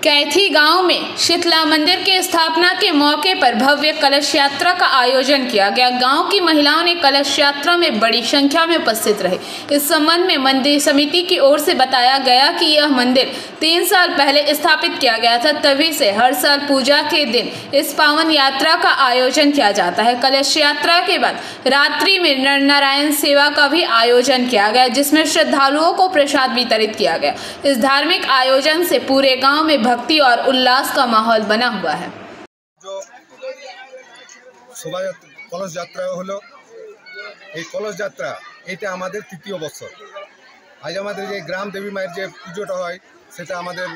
कैथी गांव में शीतला मंदिर के स्थापना के मौके पर भव्य कलश यात्रा का आयोजन किया गया। गांव की महिलाओं ने कलश यात्रा में बड़ी संख्या में उपस्थित रहे। इस संबंध में मंदिर समिति की ओर से बताया गया कि यह मंदिर 3 साल पहले स्थापित किया गया था, तभी से हर साल पूजा के दिन इस पावन यात्रा का आयोजन किया जाता है। कलश यात्रा के बाद रात्रि में नर नारायण सेवा का भी आयोजन किया गया, जिसमें श्रद्धालुओं को प्रसाद वितरित किया गया। इस धार्मिक आयोजन से पूरे गाँव में भक्ति और उल्लास का माहौल बना हुआ है। जो शोभायात्रा कलश यात्रा हलो कलश यात्रा এটা আমাদের তৃতীয় বছর। আজ আমাদের যে গ্রাম দেবী মায়ের যে পুজোটা হয় সেটা আমাদের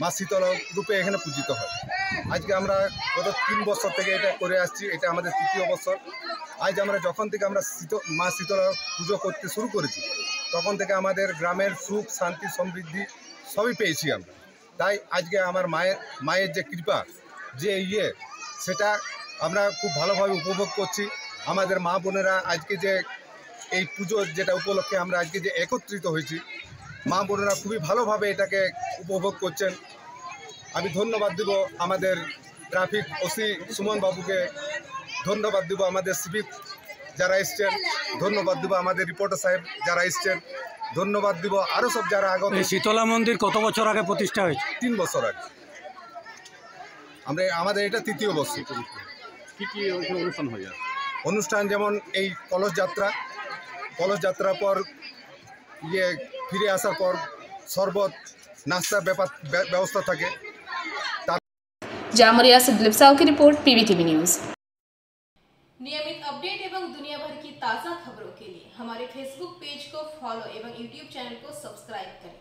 মা শীতলা রূপে এখানে পূজিত হয়। আজকে আমরা গত 3 বছর থেকে এটা করে আসছি, এটা আমাদের তৃতীয় বছর। আজ আমরা যখন থেকে আমরা মা শীতলা পুজো করতে শুরু করেছি তখন থেকে আমাদের গ্রামের সুখ শান্তি সমৃদ্ধি সবই পেয়েছি আমরা। তাই আজকে আমার মায়ের যে কৃপা যে সেটা আমরা খুব ভালোভাবে উপভোগ করছি। আমাদের মা বোনেরা আজকে যে এই পুজোর যেটা উপলক্ষে আমরা আজকে যে একত্রিত হয়েছি, মা বোনেরা খুবই ভালোভাবে এটাকে উপভোগ করছেন। আমি ধন্যবাদ দেব আমাদের ট্রাফিক ওসি সুমন বাবুকে, ধন্যবাদ দেব আমাদের সিভিক যারা এসছেন, ধন্যবাদ দেব আমাদের রিপোর্টার সাহেব যারা এসছেন, ধন্যবাদ দিব আরও সব যারা আগত। শীতলা মন্দির কত বছর আগে প্রতিষ্ঠা হয়েছে? 3 বছর আগে। আমাদের এটা তৃতীয় বছর। কী কী অনুষ্ঠান হয়? অনুষ্ঠান যেমন এই কলস যাত্রার পর ফিরে আসার পর শরবত নাস্তার ব্যবস্থা থাকে। जामुरिया से दिलीप साहू की रिपोर्ट, PVTV न्यूज। नियमित अपडेट एवं दुनिया भर की ताज़ा खबरों के लिए हमारे फेसबुक पेज को फॉलो एवं यूट्यूब चैनल को सब्सक्राइब करें।